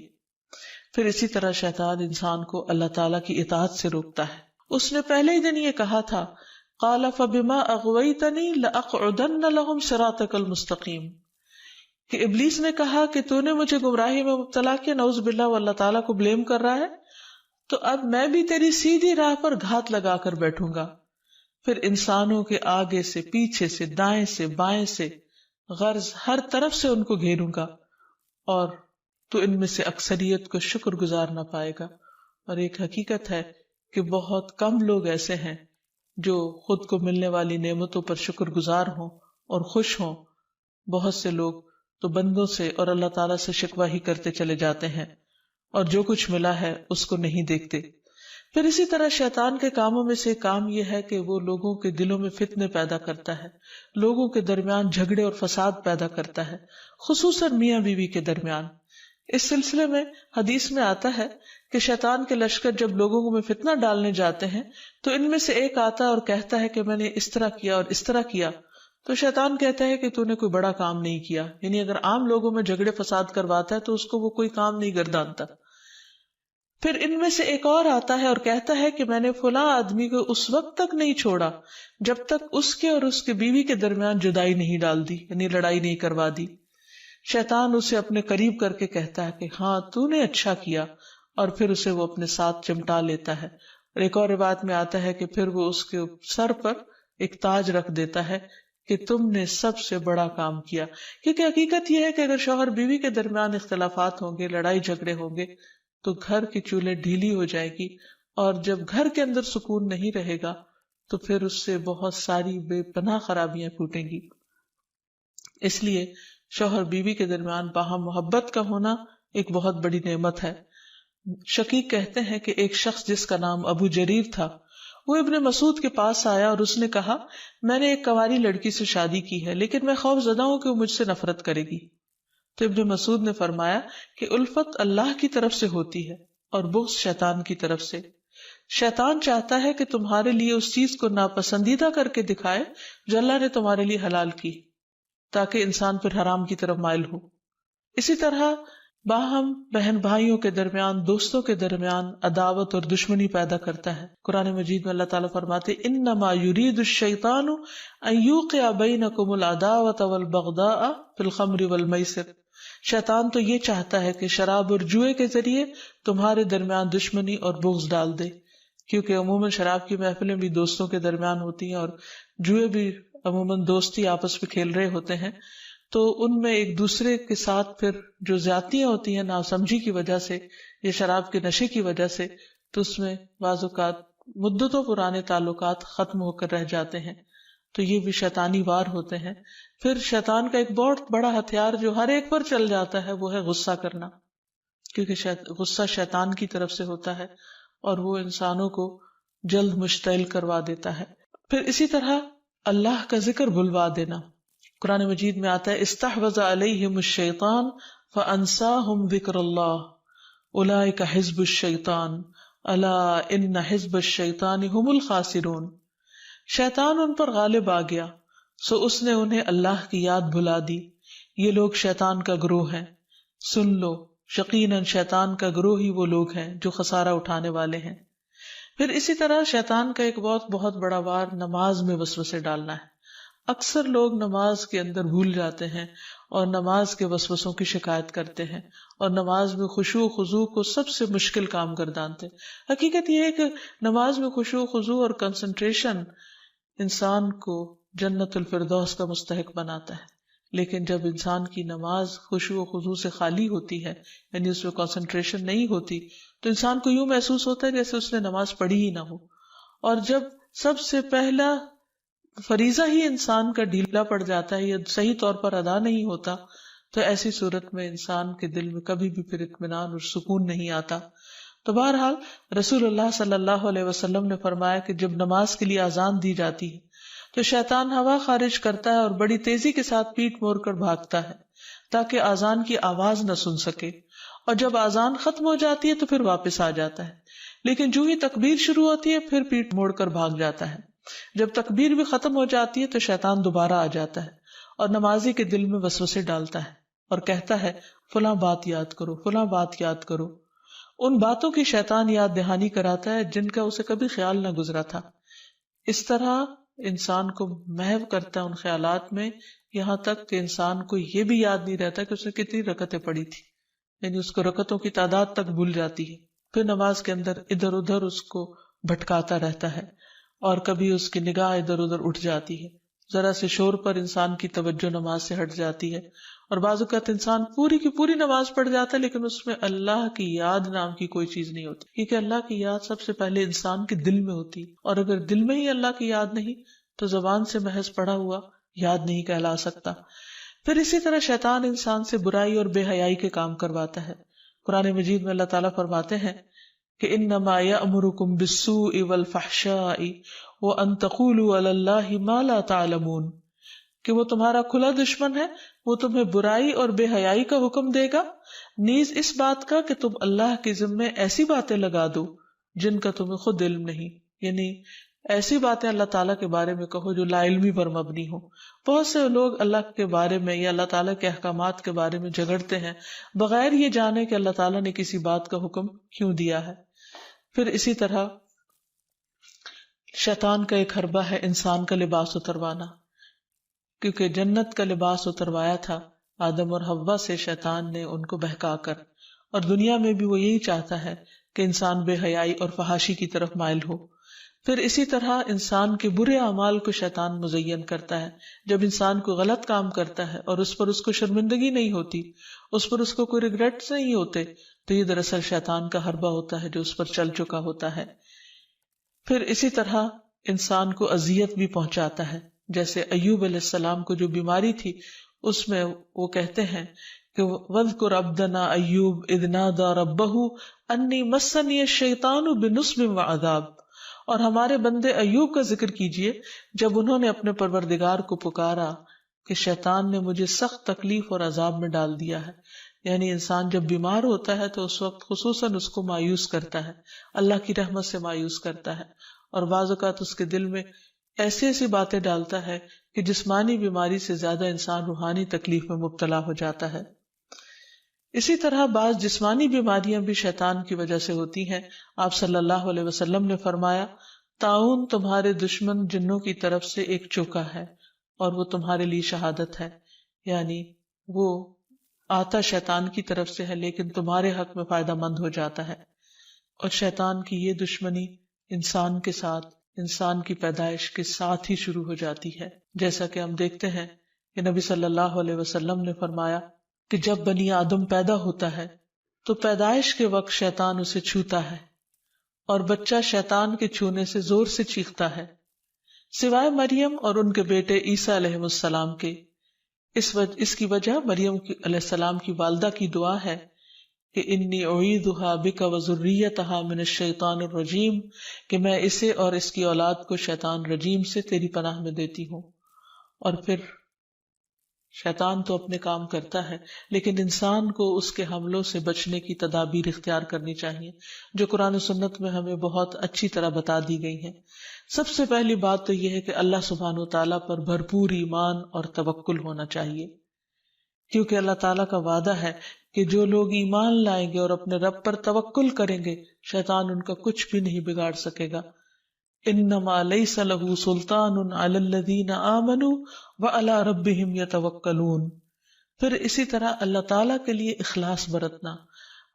پھر اسی طرح شیطان انسان کو اللہ تعالیٰ کی اطاعت سے روکتا ہے۔ اس نے پہلے ہی دن یہ کہا تھا قال فبما اغویتنی لاقعدن لهم صراطک المستقیم، کہ ابلیس نے کہا کہ تو نے مجھے گمراہی میں مبتلا کیا، نعوذ باللہ، وہ اللہ تعالیٰ کو بلیم کر رہا ہے، تو اب میں بھی تیری سیدھی راہ پر گھات لگا کر بیٹھوں گا، پھر انسانوں کے آگے سے، پیچھے سے، دائیں سے، بائیں سے، غرض ہر طرف سے ان کو گھیروں گا، اور تو ان میں سے اکثریت کو شکر گزار نہ پائے گا۔ اور ایک حقیقت ہے کہ بہت کم لوگ ایسے ہیں جو خود کو ملنے والی نعمتوں پر شکر گزار ہوں اور خوش ہوں۔ بہت سے لوگ تو بندوں سے اور اللہ تعالیٰ سے شکوہ ہی کرتے چلے جاتے ہیں، اور جو کچھ ملا ہے اس کو نہیں دیکھتے۔ پھر اسی طرح شیطان کے کاموں میں سے کام یہ ہے کہ وہ لوگوں کے دلوں میں فتنے پیدا کرتا ہے، لوگوں کے درمیان جھگڑے اور فساد پیدا کرتا ہے، خصوصاً میاں بیوی کے درمیان۔ اس سلسلے میں حدیث میں آتا ہے کہ شیطان کے لشکر جب لوگوں میں فتنہ ڈالنے جاتے ہیں تو ان میں سے ایک آتا ہے اور کہتا ہے کہ میں نے اس طرح کیا اور اس طرح کیا، تو شیطان کہتا ہے کہ تو نے کوئی بڑا کام نہیں کیا، یعنی اگر عام لوگوں میں جھگڑے فساد کرواتا ہے تو اس کو وہ کوئی کام نہیں گردانتا۔ پھر ان میں سے ایک اور آتا ہے اور کہتا ہے کہ میں نے فلاں آدمی کو اس وقت تک نہیں چھوڑا جب تک اس کے اور اس کے بیوی کے درمیان جدائی نہیں ڈال دی، یعنی لڑائی نہیں کروا دی۔ شیطان اسے اپنے قریب کر کے کہتا ہے کہ ہاں تو نے اچھا کیا، اور پھر اسے وہ اپنے ساتھ چمٹا لیتا ہے۔ اور ایک اور روایت میں آتا ہے کہ پھر وہ اس کے سر پر ایک تاج رکھ دیتا ہے کہ تم نے سب سے بڑا کام کیا، کیونکہ حقیقت یہ ہے کہ اگر شوہر بیوی کے درمیان اختلافات ہوں گے، لڑائی جھگڑے ہوں گے، تو گھر کی چولہے ڈھیلی ہو جائے گی، اور جب گھر کے اندر سکون نہیں رہے گا تو پھر اس سے بہت ساری بے پناہ خرابیاں پھوٹیں گی۔ اس لیے شوہر بیوی کے درمیان باہم محبت کا ہونا ایک بہت بڑی نعمت ہے۔ شقیق کہتے ہیں کہ ایک شخص جس کا نام ابو جریر تھا، وہ ابن مسعود کے پاس آیا اور اس نے کہا میں نے ایک کنواری لڑکی سے شادی کی ہے، لیکن میں خوف زدہ ہوں کہ وہ مجھ سے نفرت کرے گی۔ تو ابن مسعود نے فرمایا کہ الفت اللہ کی طرف سے ہوتی ہے اور بغض شیطان کی طرف سے۔ شیطان چاہتا ہے کہ تمہارے لیے اس چیز کو ناپسندیدہ کر کے دکھائے جو اللہ نے تمہارے لیے حلال کی، تاکہ انسان پھر حرام کی طرف مائل ہو۔ اسی طرح باہم بہن بھائیوں کے درمیان، دوستوں کے درمیان عداوت اور دشمنی پیدا کرتا ہے۔ قرآن مجید میں اللہ تعالیٰ فرماتے انما یرید الشیطان ان یوقع بینکم العداوۃ والبغضاء فی الخمر والمیسر، شیطان تو یہ چاہتا ہے کہ شراب اور جوئے کے ذریعے تمہارے درمیان دشمنی اور بغض ڈال دے، کیونکہ عموماً شراب کی محفلیں بھی دوستوں کے درمیان ہوتی ہیں، اور جوئے بھی عموماً دوستی آپس میں کھیل رہے ہوتے ہیں، تو ان میں ایک دوسرے کے ساتھ پھر جو زیادتیاں ہوتی ہیں ناسمجھی کی وجہ سے یا شراب کے نشے کی وجہ سے، تو اس میں بعض اوقات مدتوں پرانے تعلقات ختم ہو کر رہ جاتے ہیں۔ تو یہ بھی شیطانی وار ہوتے ہیں۔ پھر شیطان کا ایک بہت بڑا ہتھیار جو ہر ایک پر چل جاتا ہے وہ ہے غصہ کرنا، کیونکہ غصہ شیطان کی طرف سے ہوتا ہے اور وہ انسانوں کو جلد مشتعل کروا دیتا ہے۔ پھر اسی طرح اللہ کا ذکر بھلوا دینا۔ قرآن مجید میں آتا ہے استحوذ علیہم الشیطان فانساہم ذکر اللہ اولئک حزب الشیطان الا ان حزب الشیطان هم الخاسرون، شیطان ان پر غالب آ گیا سو اس نے انہیں اللہ کی یاد بھلا دی، یہ لوگ شیطان کا گروہ ہیں، سن لو یقیناً شیطان کا گروہ ہی وہ لوگ ہیں جو خسارہ اٹھانے والے ہیں۔ پھر اسی طرح شیطان کا ایک بہت بڑا وار نماز میں وسوسے ڈالنا ہے۔ اکثر لوگ نماز کے اندر بھول جاتے ہیں اور نماز کے وسوسوں کی شکایت کرتے ہیں، اور نماز میں خشوع و خضوع کو سب سے مشکل کام گردانتے ہیں۔ حقیقت یہ ہے کہ نماز میں خشوع و خضوع اور کنسنٹریشن انسان کو جنت الفردوس کا مستحق بناتا ہے، لیکن جب انسان کی نماز خشوع و خضوع سے خالی ہوتی ہے، یعنی اس میں کنسنٹریشن نہیں ہوتی، تو انسان کو یوں محسوس ہوتا ہے جیسے اس نے نماز پڑھی ہی نہ ہو۔ اور جب سب سے پہلا فریضہ ہی انسان کا ڈھیلا پڑ جاتا ہے یا صحیح طور پر ادا نہیں ہوتا، تو ایسی صورت میں انسان کے دل میں کبھی بھی پھر اطمینان اور سکون نہیں آتا۔ تو بہرحال رسول اللہ صلی اللہ علیہ وسلم نے فرمایا کہ جب نماز کے لیے اذان دی جاتی ہے تو شیطان ہوا خارج کرتا ہے اور بڑی تیزی کے ساتھ پیٹ موڑ کر بھاگتا ہے تاکہ اذان کی آواز نہ سن سکے، اور جب اذان ختم ہو جاتی ہے تو پھر واپس آ جاتا ہے، لیکن جو ہی تکبیر شروع ہوتی ہے پھر پیٹ موڑ کر بھاگ جاتا ہے۔ جب تکبیر بھی ختم ہو جاتی ہے تو شیطان دوبارہ آ جاتا ہے اور نمازی کے دل میں وسوسے ڈالتا ہے اور کہتا ہے فلاں بات یاد کرو، فلاں بات یاد کرو. ان باتوں کی شیطان یاد دہانی کراتا ہے جن کا اسے کبھی خیال نہ گزرا تھا. اس طرح انسان کو محو کرتا ہے ان خیالات میں، یہاں تک کہ انسان کو یہ بھی یاد نہیں رہتا کہ اس نے کتنی رکعتیں پڑھی تھی، یعنی اس کو رکعتوں کی تعداد تک بھول جاتی ہے. پھر نماز کے اندر ادھر ادھر اس کو بھٹکاتا رہتا ہے، اور کبھی اس کی نگاہ ادھر ادھر اٹھ جاتی ہے، ذرا سے شور پر انسان کی توجہ نماز سے ہٹ جاتی ہے. اور بعض اوقات انسان پوری کی پوری نماز پڑھ جاتا ہے لیکن اس میں اللہ کی یاد نام کی کوئی چیز نہیں ہوتی، کیونکہ اللہ کی یاد سب سے پہلے انسان کے دل میں ہوتی، اور اگر دل میں ہی اللہ کی یاد نہیں تو زبان سے محض پڑھا ہوا یاد نہیں کہلا سکتا. پھر اسی طرح شیطان انسان سے برائی اور بے حیائی کے کام کرواتا ہے. قرآن مجید میں اللہ تعالیٰ فرماتے ہیں کہ انما یأمرکم بالسوء والفحشاء وان تقولوا علی اللہ ما لا تعلمون، کہ وہ تمہارا کھلا دشمن ہے، وہ تمہیں برائی اور بے حیائی کا حکم دے گا، نیز اس بات کا کہ تم اللہ کے ذمے ایسی باتیں لگا دو جن کا تمہیں خود علم نہیں. یعنی ایسی باتیں اللہ تعالیٰ کے بارے میں کہو جو لا علمی پر مبنی ہو. بہت سے لوگ اللہ کے بارے میں یا اللہ تعالیٰ کے احکامات کے بارے میں جھگڑتے ہیں بغیر یہ جانے کہ اللہ تعالیٰ نے کسی بات کا حکم کیوں دیا ہے. پھر اسی طرح شیطان کا ایک حربہ ہے انسان کا لباس اتروانا، کیونکہ جنت کا لباس اتروایا تھا آدم اور حوا سے شیطان نے ان کو بہکا کر، اور دنیا میں بھی وہ یہی چاہتا ہے کہ انسان بے حیائی اور فحاشی کی طرف مائل ہو. پھر اسی طرح انسان کے برے اعمال کو شیطان مزین کرتا ہے. جب انسان کو غلط کام کرتا ہے اور اس پر اس کو شرمندگی نہیں ہوتی، اس پر اس کو کوئی ریگریٹس نہیں ہوتے، تو یہ دراصل شیطان کا حربہ ہوتا ہے جو اس پر چل چکا ہوتا ہے. پھر اسی طرح انسان کو اذیت بھی پہنچاتا ہے. جیسے ایوب علیہ السلام کو جو بیماری تھی، اس میں وہ کہتے ہیں کہ وَاذْكُرْ عَبْدَنَا أَيُّوبَ إِذْ نَادَى رَبَّهُ أَنِّي مَسَّنِيَ الشَّيْطَانُ بِنُصْبٍ وَعَذَابٍ. اور ہمارے بندے ایوب کا ذکر کیجئے جب انہوں نے اپنے پروردگار کو پکارا کہ شیطان نے مجھے سخت تکلیف اور عذاب میں ڈال دیا ہے. یعنی انسان جب بیمار ہوتا ہے تو اس وقت خصوصاً اس کو مایوس کرتا ہے، اللہ کی رحمت سے مایوس کرتا ہے، اور بعض اوقات اس کے دل میں ایسی ایسی باتیں ڈالتا ہے کہ جسمانی بیماری سے زیادہ انسان روحانی تکلیف میں مبتلا ہو جاتا ہے. اسی طرح بعض جسمانی بیماریاں بھی شیطان کی وجہ سے ہوتی ہیں. آپ صلی اللہ علیہ وسلم نے فرمایا طاعون تمہارے دشمن جنوں کی طرف سے ایک چوکا ہے اور وہ تمہارے لیے شہادت ہے. یعنی وہ آتا شیطان کی طرف سے ہے لیکن تمہارے حق میں فائدہ مند ہو جاتا ہے. اور شیطان کی یہ دشمنی انسان کے ساتھ، انسان کی پیدائش کے ساتھ ہی شروع ہو جاتی ہے. جیسا کہ ہم دیکھتے ہیں کہ نبی صلی اللہ علیہ وسلم نے فرمایا کہ جب بنی آدم پیدا ہوتا ہے تو پیدائش کے وقت شیطان اسے چھوتا ہے اور بچہ شیطان کے چھونے سے زور سے چیختا ہے، سوائے مریم اور ان کے بیٹے عیسیٰ علیہ السلام کے. اس کی وجہ مریم علیہ السلام کی والدہ کی دعا ہے کہ انی اعیذھا بک وذریتھا من الشیطان الرجیم، کہ میں اسے اور اس کی اولاد کو شیطان رجیم سے تیری پناہ میں دیتی ہوں. اور پھر شیطان تو اپنے کام کرتا ہے لیکن انسان کو اس کے حملوں سے بچنے کی تدابیر اختیار کرنی چاہیے جو قرآن و سنت میں ہمیں بہت اچھی طرح بتا دی گئی ہیں. سب سے پہلی بات تو یہ ہے کہ اللہ سبحانہ و تعالیٰ پر بھرپور ایمان اور توکل ہونا چاہیے، کیونکہ اللہ تعالیٰ کا وعدہ ہے کہ جو لوگ ایمان لائیں گے اور اپنے رب پر توکل کریں گے شیطان ان کا کچھ بھی نہیں بگاڑ سکے گا. انما لیس لہ سلطان علی الذین آمنوا وعلی ربہم یتوکلون. پھر اسی طرح اللہ تعالیٰ کے لیے اخلاص برتنا،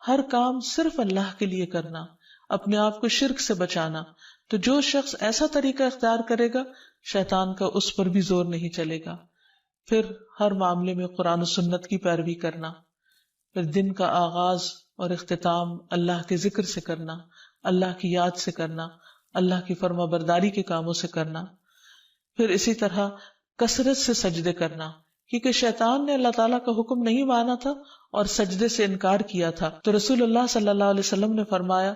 ہر کام صرف اللہ کے لیے کرنا، اپنے آپ کو شرک سے بچانا. تو جو شخص ایسا طریقہ اختیار کرے گا شیطان کا اس پر بھی زور نہیں چلے گا. پھر ہر معاملے میں قرآن و سنت کی پیروی کرنا، پھر دن کا آغاز اور اختتام اللہ کے ذکر سے کرنا، اللہ کی یاد سے کرنا، اللہ کی فرما برداری کے کاموں سے کرنا. پھر اسی طرح کثرت سے سجدے کرنا، کیونکہ شیطان نے اللہ تعالیٰ کا حکم نہیں مانا تھا اور سجدے سے انکار کیا تھا. تو رسول اللہ صلی اللہ علیہ وسلم نے فرمایا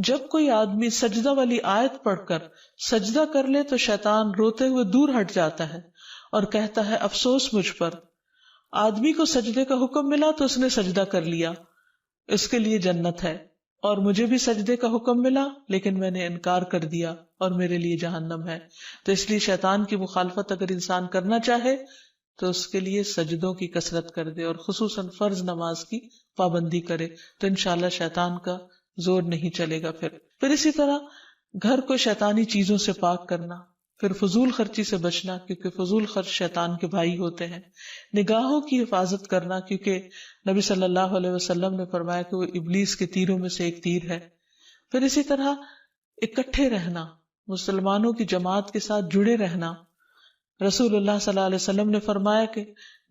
جب کوئی آدمی سجدہ والی آیت پڑھ کر سجدہ کر لے تو شیطان روتے ہوئے دور ہٹ جاتا ہے اور کہتا ہے افسوس مجھ پر. آدمی کو سجدے کا حکم ملا تو اس نے سجدہ کر لیا، اس کے لیے جنت ہے، اور مجھے بھی سجدے کا حکم ملا لیکن میں نے انکار کر دیا اور میرے لیے جہنم ہے. تو اس لیے شیطان کی مخالفت اگر انسان کرنا چاہے تو اس کے لیے سجدوں کی کثرت کر دے اور خصوصاً فرض نماز کی پابندی کرے، تو انشاءاللہ شیطان کا زور نہیں چلے گا۔ پھر اسی طرح گھر کو شیطانی چیزوں سے پاک کرنا، پھر فضول خرچی سے بچنا کیونکہ فضول خرچ شیطان کے بھائی ہوتے ہیں، نگاہوں کی حفاظت کرنا کیونکہ نبی صلی اللہ علیہ وسلم نے فرمایا کہ وہ ابلیس کے تیروں میں سے ایک تیر ہے۔ پھر اسی طرح اکٹھے رہنا، مسلمانوں کی جماعت کے ساتھ جڑے رہنا۔ رسول اللہ صلی اللہ علیہ وسلم نے فرمایا کہ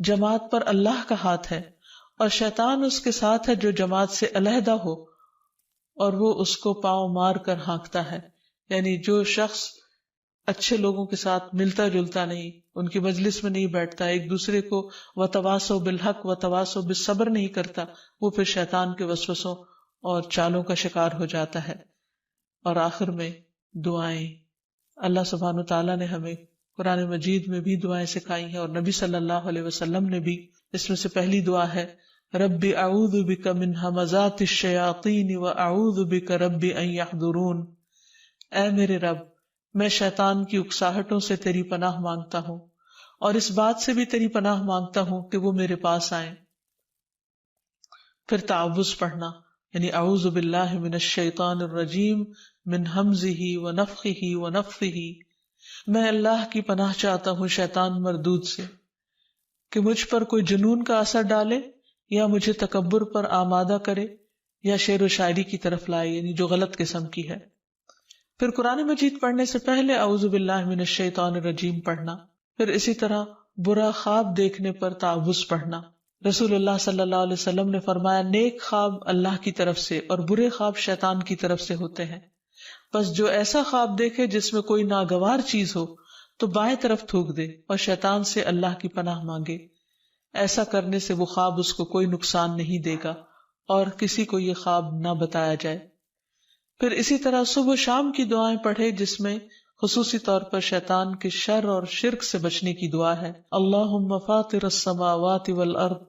جماعت پر اللہ کا ہاتھ ہے اور شیطان اس کے ساتھ ہے جو جماعت سے علیحدہ ہو اور وہ اس کو پاؤں مار کر ہانکتا ہے، یعنی جو شخص اچھے لوگوں کے ساتھ ملتا جلتا نہیں، ان کی مجلس میں نہیں بیٹھتا، ایک دوسرے کو وتواصوا بالحق وتواصوا بالصبر نہیں کرتا، وہ پھر شیطان کے وسوسوں اور چالوں کا شکار ہو جاتا ہے۔ اور آخر میں دعائیں، اللہ سبحانہ تعالیٰ نے ہمیں قرآن مجید میں بھی دعائیں سکھائی ہیں اور نبی صلی اللہ علیہ وسلم نے بھی۔ اس میں سے پہلی دعا ہے رب اعوذ بک من ہمزات الشیاطین واعوذ بک رب ان یحضرون، اے میرے رب میں شیطان کی اکساہٹوں سے تیری پناہ مانگتا ہوں اور اس بات سے بھی تیری پناہ مانگتا ہوں کہ وہ میرے پاس آئیں۔ پھر تعوذ پڑھنا، یعنی اعوذ باللہ من الشیطان الرجیم من ہمزہ ونفخہ ونفثہ، میں اللہ کی پناہ چاہتا ہوں شیطان مردود سے کہ مجھ پر کوئی جنون کا اثر ڈالے یا مجھے تکبر پر آمادہ کرے یا شعر و شاعری کی طرف لائے، یعنی جو غلط قسم کی ہے۔ پھر قرآن مجید پڑھنے سے پہلے اعوذ باللہ من الشیطان الرجیم پڑھنا، پھر اسی طرح برا خواب دیکھنے پر تعوذ پڑھنا۔ رسول اللہ صلی اللہ علیہ وسلم نے فرمایا نیک خواب اللہ کی طرف سے اور برے خواب شیطان کی طرف سے ہوتے ہیں، بس جو ایسا خواب دیکھے جس میں کوئی ناگوار چیز ہو تو بائیں طرف تھوک دے اور شیطان سے اللہ کی پناہ مانگے، ایسا کرنے سے وہ خواب اس کو کوئی نقصان نہیں دے گا اور کسی کو یہ خواب نہ بتایا جائے۔ پھر اسی طرح صبح و شام کی دعائیں پڑھے جس میں خصوصی طور پر شیطان کے شر اور شرک سے بچنے کی دعا ہے۔ اللہم فاطر السماوات والارض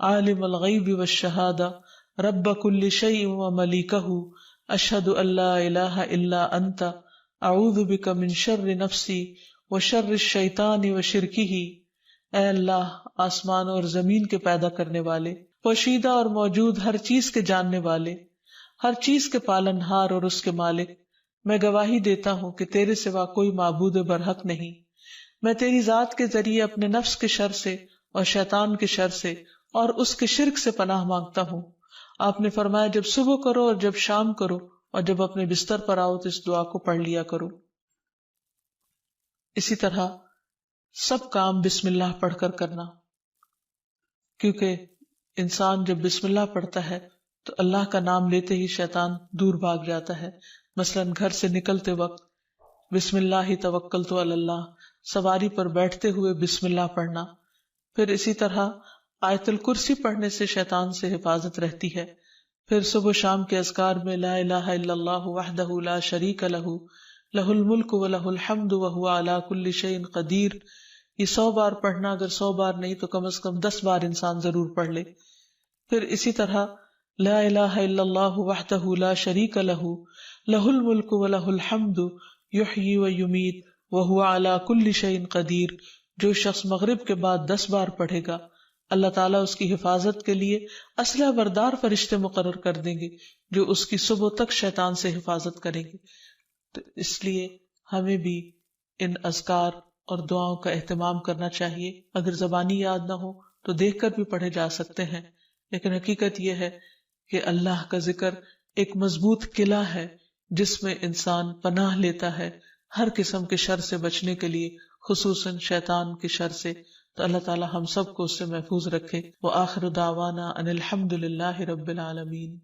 عالم الغیب والشہادہ رب کل شیء وملیکہ اشہد ان لا الہ الا انت اعوذ بک من شر نفسی وشر الشیطان وشرکہ، اے اللہ آسمان اور زمین کے پیدا کرنے والے، پوشیدہ اور موجود ہر چیز کے جاننے والے، ہر چیز کے پالنہار اور اس کے مالک، میں گواہی دیتا ہوں کہ تیرے سوا کوئی معبود برحق نہیں۔ میں تیری ذات کے ذریعے اپنے نفس کے شر سے اور شیطان کے شر سے اور اس کے شرک سے پناہ مانگتا ہوں۔ آپ نے فرمایا جب صبح کرو اور جب شام کرو اور جب اپنے بستر پر آؤ تو اس دعا کو پڑھ لیا کرو۔ اسی طرح سب کام بسم اللہ پڑھ کر کرنا، کیونکہ انسان جب بسم اللہ پڑھتا ہے تو اللہ کا نام لیتے ہی شیطان دور بھاگ جاتا ہے۔ مثلا گھر سے نکلتے وقت بسم اللہ توکلت علی اللہ، سواری پر بیٹھتے ہوئے بسم اللہ پڑھنا۔ پھر اسی طرح آیت الکرسی پڑھنے سے شیطان سے حفاظت رہتی ہے۔ پھر صبح شام کے اذکار میں لا الہ الا اللہ وحدہ لا شریک لہ لہ الملک ولہ الحمد وہو علی کل شیء قدیر، یہ 100 بار پڑھنا، اگر 100 بار نہیں تو کم از کم 10 بار انسان ضرور پڑھ لے۔ پھر اسی طرح لا الہ الا اللہ وحدہ لا شریک لہ لہ الملک ولہ الحمد یحیی ویمیت وہو علی کل شیء قدیر، جو شخص مغرب کے بعد 10 بار پڑھے گا اللہ تعالیٰ اس کی حفاظت کے لیے اسلحہ بردار فرشتے مقرر کر دیں گے جو اس کی صبح تک شیطان سے حفاظت کریں گے۔ تو اس لیے ہمیں بھی ان اذکار اور دعاؤں کا اہتمام کرنا چاہیے۔ اگر زبانی یاد نہ ہو تو دیکھ کر بھی پڑھے جا سکتے ہیں، لیکن حقیقت یہ ہے کہ اللہ کا ذکر ایک مضبوط قلعہ ہے جس میں انسان پناہ لیتا ہے ہر قسم کے شر سے بچنے کے لیے، خصوصاً شیطان کے شر سے۔ تو اللہ تعالی ہم سب کو اس سے محفوظ رکھے۔ وآخر دعوانا ان الحمد للہ رب العالمین۔